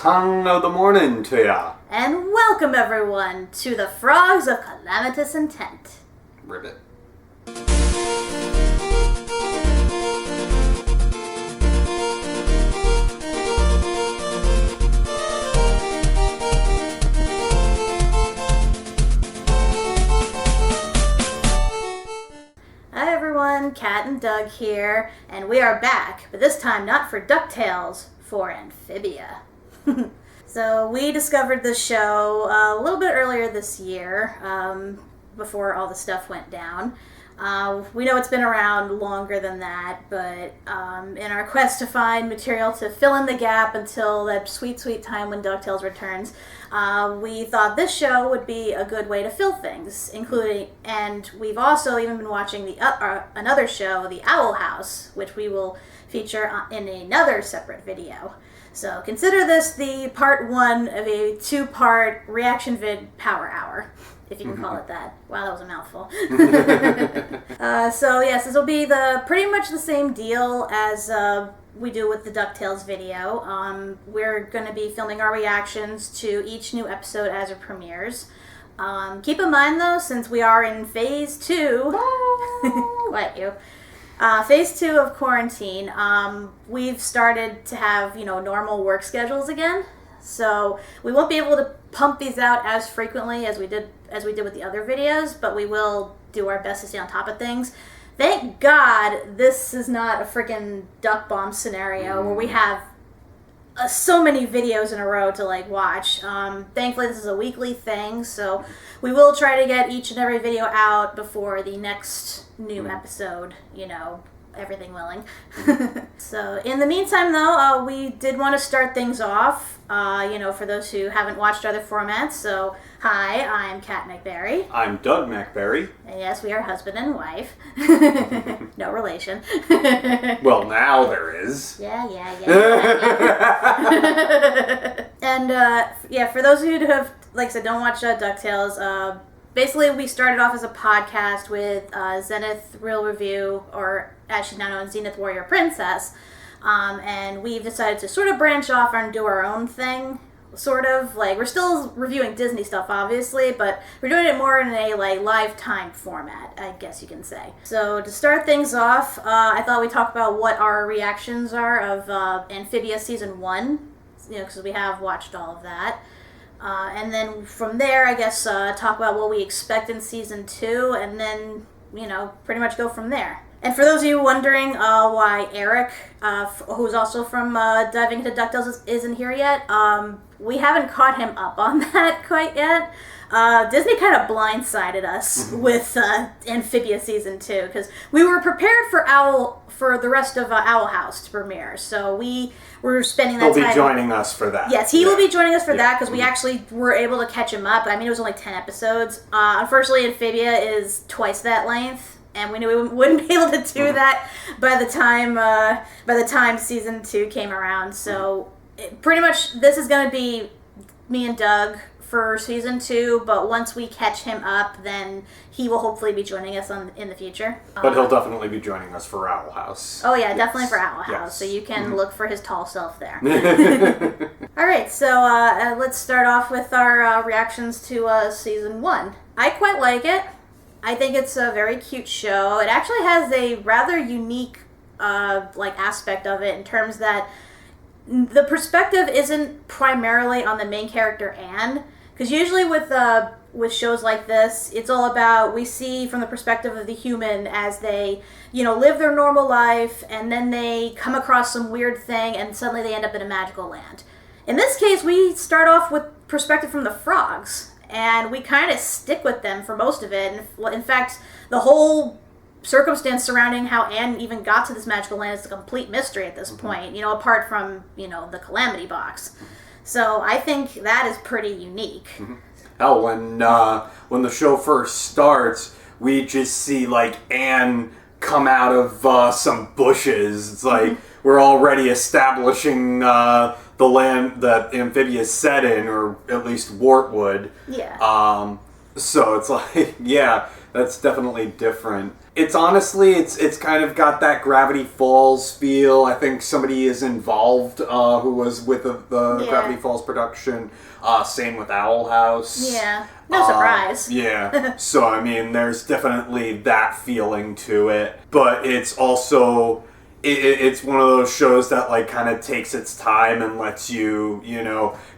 ton of the morning to ya. And welcome everyone to the Frogs of Calamitous Intent. Ribbit. Hi everyone, Kat and Doug here, and we are back, but this time not for Ducktales, for Amphibia. So we discovered this show a little bit earlier this year, before all the stuff went down. We know it's been around longer than that, but in our quest to find material to fill in the gap until that sweet, sweet time when DuckTales returns, we thought this show would be a good way to fill things, and we've also even been watching another show, The Owl House, which we will feature in another separate video. So consider this the part one of a two-part reaction vid power hour, if you can call it that. Wow, that was a mouthful. So yes, this will be pretty much the same deal as we do with the DuckTales video. We're going to be filming our reactions to each new episode as it premieres. Keep in mind though, since we are in phase 2, what you? Phase 2 of quarantine, we've started to have, normal work schedules again. So we won't be able to pump these out as frequently as we did with the other videos, but we will do our best to stay on top of things. Thank God this is not a freaking duck bomb scenario where we have so many videos in a row to watch. Thankfully this is a weekly thing, so we will try to get each and every video out before the next new episode, everything willing. So in the meantime though, we did want to start things off, for those who haven't watched other formats. So hi, I'm Kat MacBerrie. I'm Doug MacBerrie. And yes, we are husband and wife. No relation. Well, now there is. Yeah. And for those of you who have, like I said, don't watch DuckTales, basically we started off as a podcast with Zenith Real Review, or as she's now known, Zenith Warrior Princess, and we've decided to sort of branch off and do our own thing. Sort of, we're still reviewing Disney stuff, obviously, but we're doing it more in a, live time format, I guess you can say. So, to start things off, I thought we'd talk about what our reactions are of Amphibia Season 1, because we have watched all of that. And then from there, I guess, talk about what we expect in Season 2, and then, pretty much go from there. And for those of you wondering why Eric, who's also from Diving into DuckTales, isn't here yet, we haven't caught him up on that quite yet. Disney kind of blindsided us with Amphibia Season 2, because we were prepared for the rest of Owl House to premiere, so we were spending that time... He'll be joining us for that. Yes, he will be joining us for that, because we actually were able to catch him up. I mean, it was only 10 episodes. Unfortunately, Amphibia is twice that length, and we knew we wouldn't be able to do that by the time Season 2 came around. So pretty much this is going to be me and Doug for Season 2, but once we catch him up, then he will hopefully be joining us in the future. But he'll definitely be joining us for Owl House. Oh yeah, definitely for Owl House. Yes. So you can look for his tall self there. Alright, so let's start off with our reactions to Season 1. I quite like it. I think it's a very cute show. It actually has a rather unique aspect of it in terms that the perspective isn't primarily on the main character Anne, because usually with shows like this, it's all about, we see from the perspective of the human as they live their normal life, and then they come across some weird thing and suddenly they end up in a magical land. In this case, we start off with perspective from the frogs, and we kind of stick with them for most of it. And in fact, the whole circumstance surrounding how Anne even got to this magical land is a complete mystery at this point, apart from, the Calamity Box. So I think that is pretty unique. Hell, when the show first starts, we just see, Anne come out of some bushes. It's like we're already establishing the land that Amphibia is set in, or at least Wartwood. Yeah. So it's like, yeah, that's definitely different. It's honestly, it's kind of got that Gravity Falls feel. I think somebody is involved who was with the Gravity Falls production. Same with Owl House. Yeah, no surprise. Yeah, so I mean, there's definitely that feeling to it. But it's also... It's one of those shows that, like, kind of takes its time and lets you,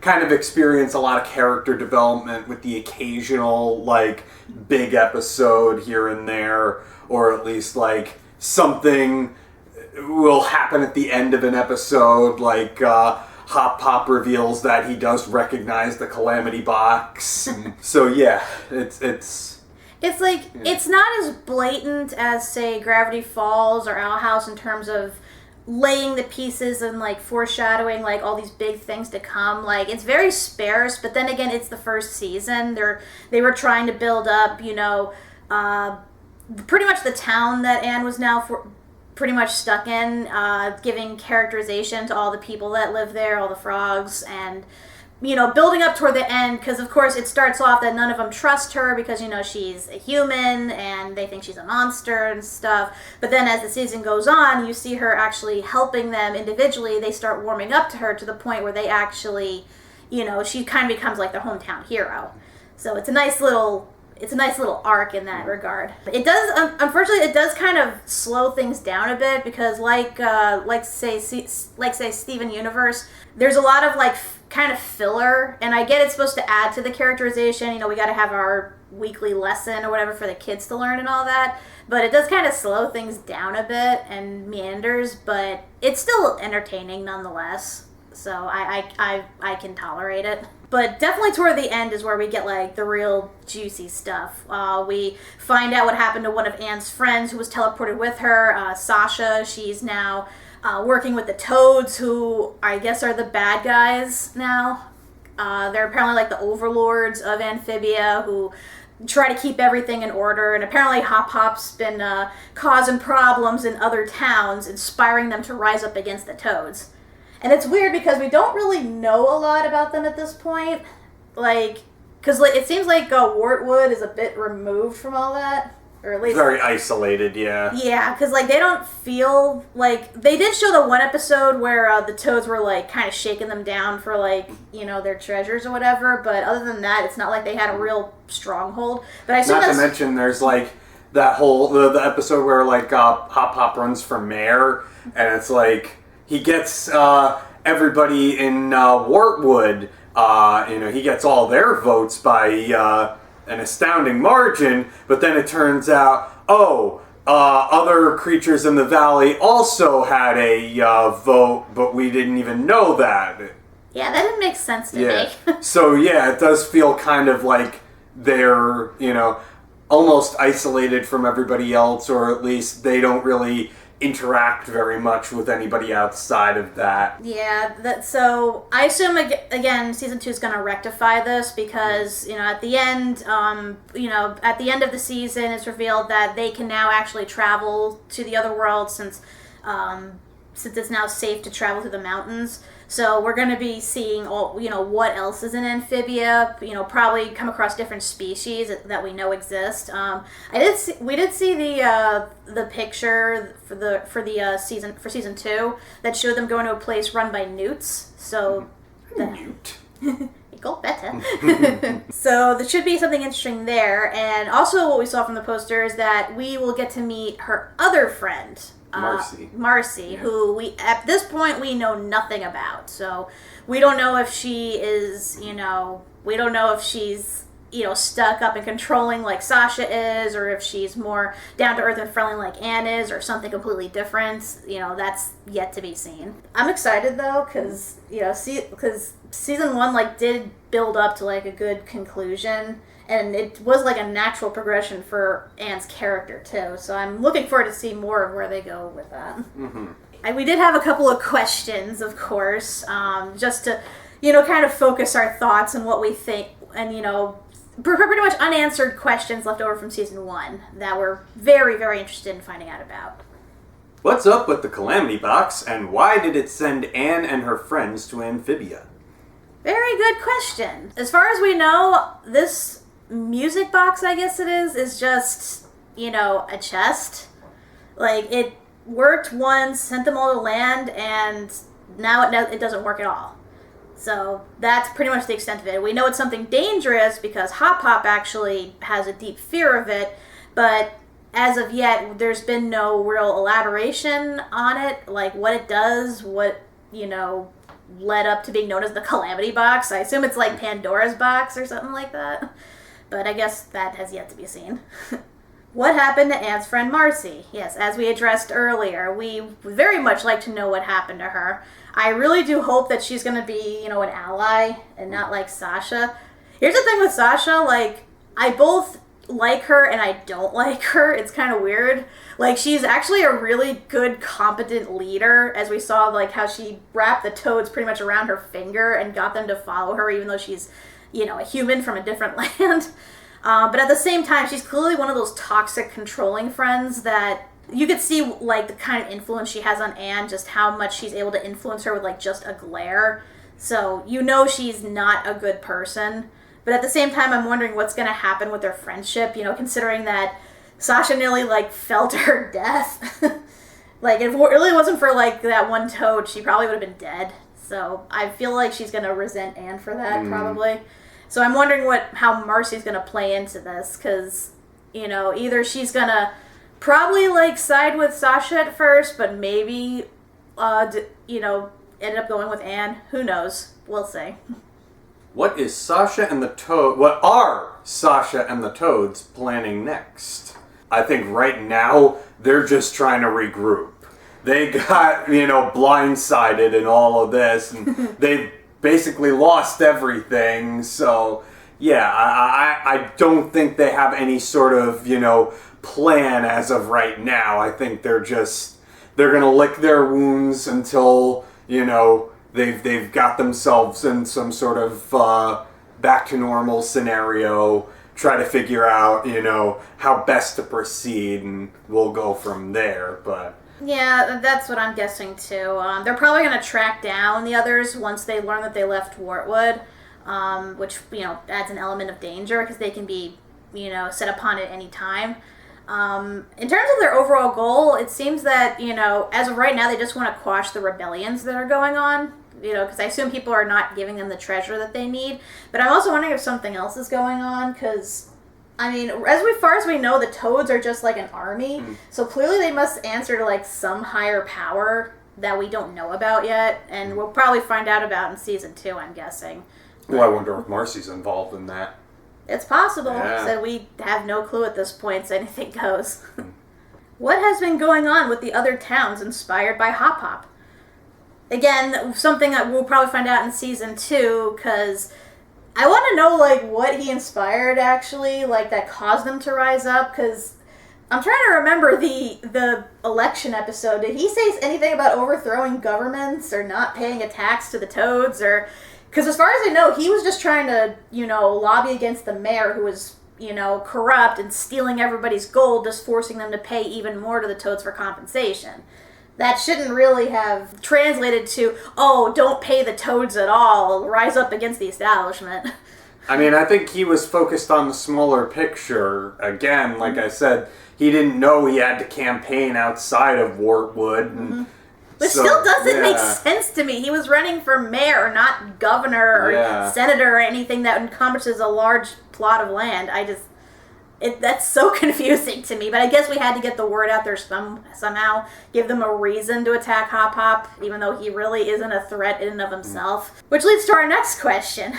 kind of experience a lot of character development with the occasional, like, big episode here and there, or at least, like, something will happen at the end of an episode, like, Hop Pop reveals that he does recognize the Calamity Box. So, yeah, It's like, it's not as blatant as, say, Gravity Falls or Owl House in terms of laying the pieces and, like, foreshadowing, like, all these big things to come. Like, it's very sparse, but then again, it's the first season. They were trying to build up, pretty much the town that Anne was now pretty much stuck in, giving characterization to all the people that live there, all the frogs, and... building up toward the end, because of course it starts off that none of them trust her because, she's a human and they think she's a monster and stuff. But then as the season goes on, you see her actually helping them individually. They start warming up to her to the point where they actually, she kind of becomes like their hometown hero. So it's a nice little arc in that regard. It does, unfortunately, it does kind of slow things down a bit because, like say Steven Universe, there's a lot of like kind of filler, and I get it's supposed to add to the characterization. We got to have our weekly lesson or whatever for the kids to learn and all that. But it does kind of slow things down a bit and meanders, but it's still entertaining nonetheless. So I can tolerate it. But definitely toward the end is where we get, like, the real juicy stuff. We find out what happened to one of Anne's friends who was teleported with her, Sasha. She's now working with the Toads, who I guess are the bad guys now. They're apparently, like, the overlords of Amphibia who try to keep everything in order. And apparently Hop Hop's been causing problems in other towns, inspiring them to rise up against the Toads. And it's weird because we don't really know a lot about them at this point. Like, because it seems like Wartwood is a bit removed from all that. Or at least... very isolated, yeah. Yeah, because, like, they don't feel... Like, they did show the one episode where the Toads were, like, kind of shaking them down for, like, their treasures or whatever. But other than that, it's not like they had a real stronghold. But I assume not to mention, there's, like, that whole... The episode where, like, Hop Hop runs for mayor. And it's, like... He gets everybody in Wartwood, he gets all their votes by an astounding margin, but then it turns out, other creatures in the valley also had a vote, but we didn't even know that. Yeah, that didn't make sense to me. So, yeah, it does feel kind of like they're, almost isolated from everybody else, or at least they don't really... interact very much with anybody outside of that. Yeah, so I assume, again, Season 2 is going to rectify this because, at the end, at the end of the season, it's revealed that they can now actually travel to the other world since it's now safe to travel through the mountains. So we're going to be seeing what else is in Amphibia. Probably come across different species that we know exist. We did see the picture for season 2 that showed them going to a place run by newts. So newt. Go better. So there should be something interesting there. And also what we saw from the poster is that we will get to meet her other friend. Marcy, yeah. Who at this point we know nothing about. So we don't know if she is, we don't know if she's, stuck up and controlling like Sasha is, or if she's more down to earth and friendly like Anne is, or something completely different. That's yet to be seen. I'm excited though, because season 1 did build up to a good conclusion. And it was a natural progression for Anne's character, too. So I'm looking forward to see more of where they go with that. Mm-hmm. And we did have a couple of questions, of course, just to, kind of focus our thoughts on what we think. And, pretty much unanswered questions left over from Season 1 that we're very, very interested in finding out about. What's up with the Calamity Box, and why did it send Anne and her friends to Amphibia? Very good question. As far as we know, this music box, I guess it is just, a chest. Like, it worked once, sent them all to land, and now it doesn't work at all. So that's pretty much the extent of it. We know it's something dangerous because Hop Pop actually has a deep fear of it, but as of yet, there's been no real elaboration on it, like what it does, what, led up to being known as the Calamity Box. I assume it's like Pandora's Box or something like that, but I guess that has yet to be seen. What happened to Anne's friend Marcy? Yes, as we addressed earlier, we would very much like to know what happened to her. I really do hope that she's going to be, an ally and not like Sasha. Here's the thing with Sasha, like, I both like her and I don't like her. It's kind of weird. Like, she's actually a really good, competent leader, as we saw, like, how she wrapped the Toads pretty much around her finger and got them to follow her, even though she's, a human from a different land. But at the same time, she's clearly one of those toxic, controlling friends that you could see, like, the kind of influence she has on Anne, just how much she's able to influence her with, like, just a glare. So, she's not a good person. But at the same time, I'm wondering what's going to happen with their friendship, considering that Sasha nearly, like, fell to her death. Like, if it really wasn't for, like, that one Toad, she probably would have been dead. So, I feel like she's going to resent Anne for that, probably. So I'm wondering how Marcy's going to play into this, because, either she's going to probably, like, side with Sasha at first, but maybe, end up going with Anne. Who knows? We'll see. What are Sasha and the Toads planning next? I think right now, they're just trying to regroup. They got, blindsided in all of this, and they've basically lost everything, so yeah, I don't think they have any sort of, plan as of right now. I think they're gonna lick their wounds until, they've got themselves in some sort of back to normal scenario, try to figure out, how best to proceed, and we'll go from there, but... Yeah, that's what I'm guessing too. They're probably going to track down the others once they learn that they left Wartwood, which, adds an element of danger because they can be, set upon at any time. In terms of their overall goal, it seems that, as of right now, they just want to quash the rebellions that are going on, because I assume people are not giving them the treasure that they need. But I'm also wondering if something else is going on, because... as far as we know, the Toads are just like an army, so clearly they must answer to like some higher power that we don't know about yet, and we'll probably find out about in season 2, I'm guessing. Well, I wonder if Marcy's involved in that. It's possible, so we have no clue at this point, so anything goes. What has been going on with the other towns inspired by Hop Pop? Again, something that we'll probably find out in season 2, because... I want to know, like, what he inspired, actually, like, that caused them to rise up, because I'm trying to remember the election episode. Did he say anything about overthrowing governments or not paying a tax to the Toads? Or, because as far as I know, he was just trying to, lobby against the mayor who was, corrupt and stealing everybody's gold, just forcing them to pay even more to the Toads for compensation. That shouldn't really have translated to, don't pay the Toads at all, rise up against the establishment. I think he was focused on the smaller picture. Again, like I said, he didn't know he had to campaign outside of Wartwood. And Which still doesn't make sense to me. He was running for mayor, not governor or senator or anything that encompasses a large plot of land. That's so confusing to me, but I guess we had to get the word out there somehow, give them a reason to attack Hop Pop, even though he really isn't a threat in and of himself. Which leads to our next question.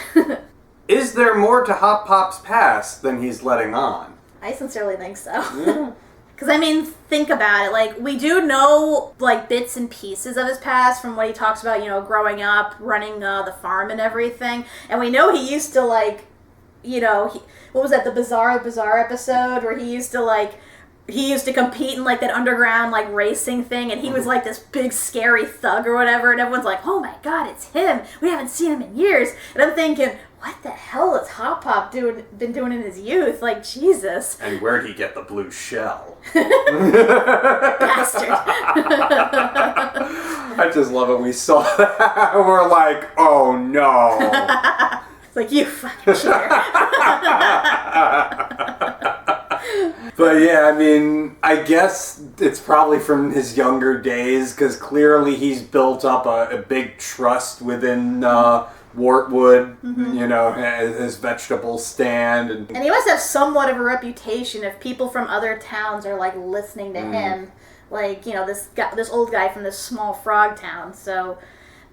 Is there more to Hop Pop's past than he's letting on? I sincerely think so. Yeah. Because, think about it. Like, we do know, like, bits and pieces of his past from what he talks about, growing up, running the farm and everything. And we know he used to, like, what was that, the Bizarre episode where he used to compete in like that underground like racing thing, and he was like this big scary thug or whatever, and everyone's like, oh my god, it's him, we haven't seen him in years. And I'm thinking, what the hell has Hop Pop been doing in his youth? Like, Jesus. And where'd he get the blue shell? Bastard. I just love it. We saw that. We're like, oh no. Like, you fucking cheater. But yeah, I mean, I guess it's probably from his younger days, because clearly he's built up a big trust within Wartwood, you know, his vegetable stand. And he must have somewhat of a reputation if people from other towns are, like, listening to him. Like, you know, this old guy from this small frog town. So,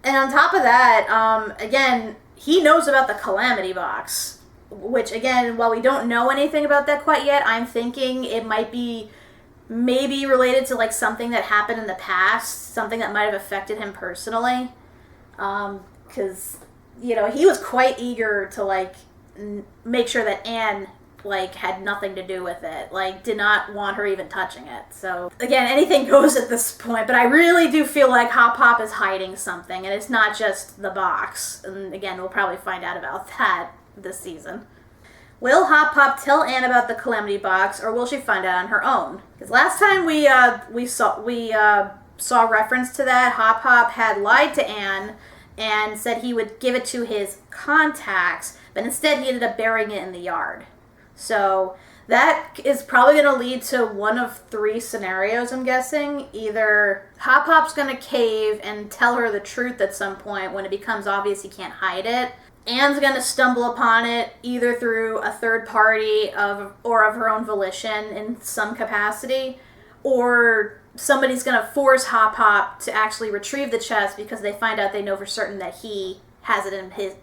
and on top of that, again, he knows about the Calamity Box. Which, again, while we don't know anything about that quite yet, I'm thinking it might be maybe related to, like, something that happened in the past, something that might have affected him personally. Because, you know, he was quite eager to, like, make sure that Anne, like, had nothing to do with it. Like, did not want her even touching it. So, again, anything goes at this point. But I really do feel like Hop Pop is hiding something, and it's not just the box. And, again, we'll probably find out about that this season. Will Hop Pop tell Anne about the Calamity Box, or will she find out on her own? Because last time we saw reference to that, Hop Pop had lied to Anne and said he would give it to his contacts, but instead he ended up burying it in the yard. So that is probably going to lead to one of three scenarios, I'm guessing. Either Hop Pop's going to cave and tell her the truth at some point when it becomes obvious he can't hide it. Anne's going to stumble upon it either through a third party or of her own volition in some capacity, or somebody's going to force Hop Pop to actually retrieve the chest because they find out they know for certain that he has it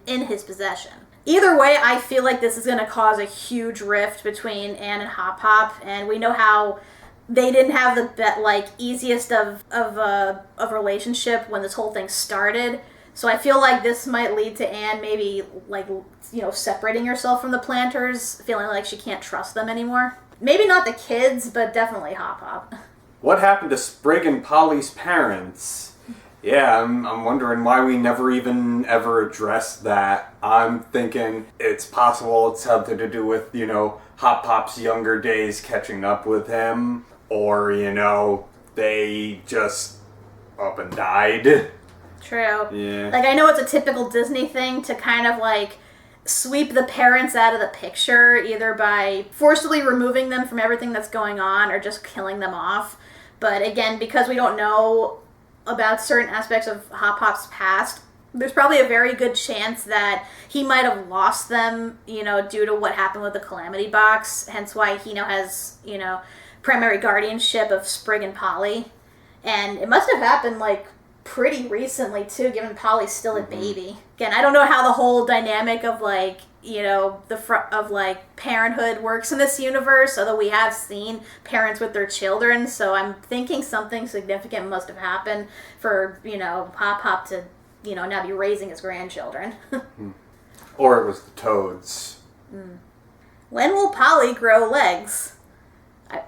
in his possession. Either way, I feel like this is going to cause a huge rift between Anne and Hop Pop, and we know how they didn't have the easiest of a relationship when this whole thing started. So I feel like this might lead to Anne maybe, like, you know, separating herself from the Planters, feeling like she can't trust them anymore. Maybe not the kids, but definitely Hop Pop. What happened to Sprig and Polly's parents? Yeah, I'm wondering why we never even ever addressed that. I'm thinking it's possible it's something to do with, you know, Hop Pop's younger days catching up with him, or, you know, they just up and died. True. Yeah. Like, I know it's a typical Disney thing to kind of, like, sweep the parents out of the picture, either by forcibly removing them from everything that's going on or just killing them off. But again, because we don't know about certain aspects of Hop Pop's past, there's probably a very good chance that he might have lost them, you know, due to what happened with the Calamity Box, hence why he now has, you know, primary guardianship of Sprig and Polly. And it must have happened, like, pretty recently, too, given Polly's still a baby. Again, I don't know how the whole dynamic of, like, you know, like, parenthood works in this universe, although we have seen parents with their children, so I'm thinking something significant must have happened for, you know, Hop Pop to, you know, now be raising his grandchildren. Or it was the Toads. When will Polly grow legs? I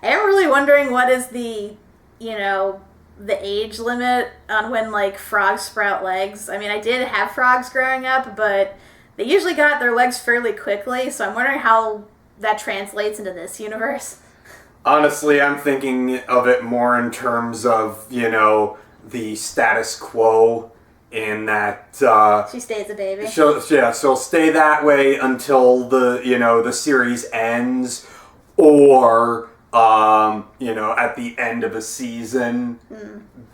am really wondering what is the, you know, the age limit on when, like, frogs sprout legs. I mean, I did have frogs growing up, but they usually got their legs fairly quickly, so I'm wondering how that translates into this universe. Honestly, I'm thinking of it more in terms of, you know, the status quo, in that she stays a baby. She'll stay that way until the series ends, or you know, at the end of a season.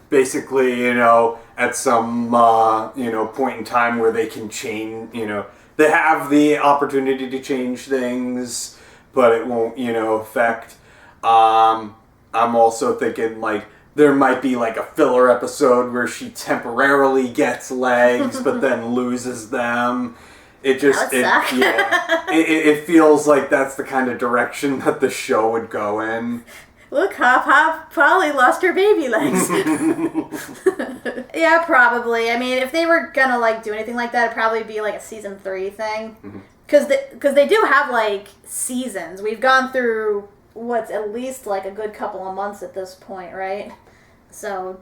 Basically, you know, at some point in time where they can change, you know, they have the opportunity to change things, but it won't, you know, affect. I'm also thinking, like, there might be, like, a filler episode where she temporarily gets legs, but then loses them. It just, it feels like that's the kind of direction that the show would go in. Look, Hop Hop probably lost her baby legs. Yeah, probably. I mean, if they were gonna, like, do anything like that, it'd probably be, like, a season 3 thing. Because they do have, like, seasons. We've gone through what's at least, like, a good couple of months at this point, right? So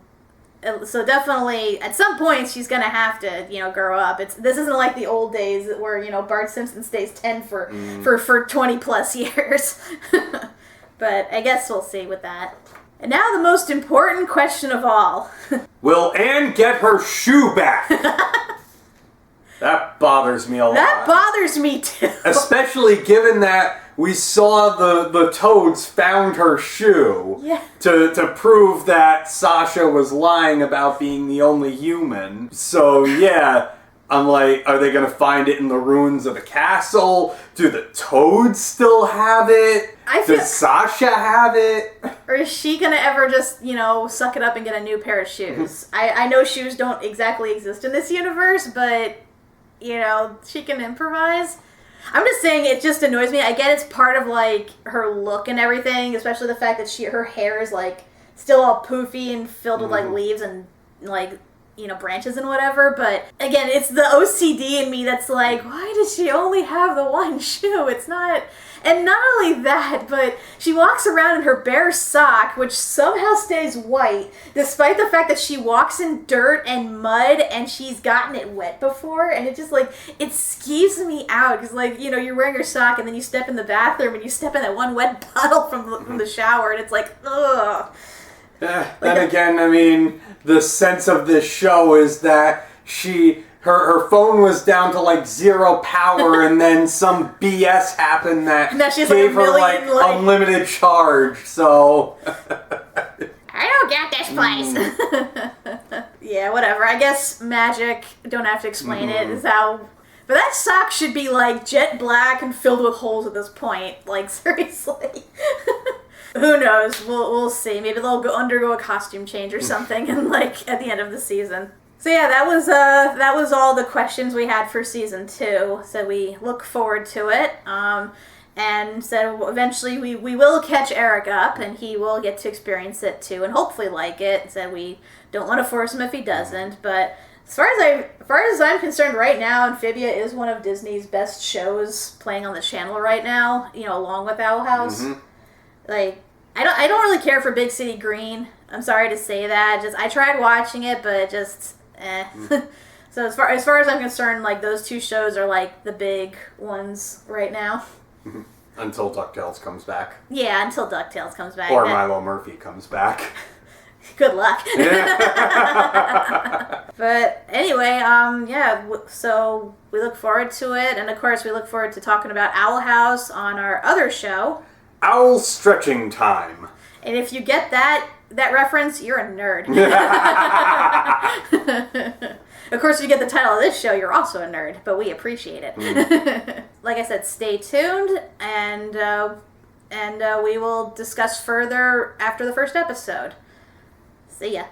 definitely, at some point, she's gonna have to, you know, grow up. This isn't like the old days where, you know, Bart Simpson stays 10 for 20 plus years. But I guess we'll see with that. And now the most important question of all. Will Anne get her shoe back? That bothers me a lot. That bothers me too. Especially given that we saw the Toads found her shoe to prove that Sasha was lying about being the only human. So yeah, I'm like, are they going to find it in the ruins of the castle? Do the Toads still have it? Does Sasha have it? Or is she going to ever just, suck it up and get a new pair of shoes? I know shoes don't exactly exist in this universe, but, she can improvise. I'm just saying, it just annoys me. I get it's part of, her look and everything, especially the fact that her hair is, still all poofy and filled with, leaves and, branches and whatever. But, again, it's the OCD in me that's like, why does she only have the one shoe? It's not... And not only that, but she walks around in her bare sock, which somehow stays white, despite the fact that she walks in dirt and mud and she's gotten it wet before. And it just, it skeeves me out. Because, you're wearing your sock and then you step in the bathroom and you step in that one wet puddle from the shower and it's like, ugh. Then again, I mean, the sense of this show is that her phone was down to 0 power and then some BS happened that gave her unlimited charge, so... I don't get this place. Yeah, whatever. I guess magic, don't have to explain it, is how... But that sock should be jet black and filled with holes at this point. Seriously. Who knows? We'll see. Maybe they'll undergo a costume change or something and at the end of the season. So yeah, that was all the questions we had for season 2. So we look forward to it. And so eventually we will catch Eric up and he will get to experience it too and hopefully like it. So we don't want to force him if he doesn't. But as far as I'm concerned right now, Amphibia is one of Disney's best shows playing on the channel right now, along with Owl House. I don't really care for Big City Green. I'm sorry to say that. I tried watching it, but So as far as I'm concerned, those two shows are the big ones right now. Until Ducktales comes back. Yeah, until Ducktales comes back. Or Milo Murphy comes back. Good luck. But anyway, so we look forward to it, and of course we look forward to talking about Owl House on our other show, Owl Stretching Time. And if you get that reference, you're a nerd. Of course, if you get the title of this show, you're also a nerd, but we appreciate it. Like I said, stay tuned, and we will discuss further after the first episode. See ya.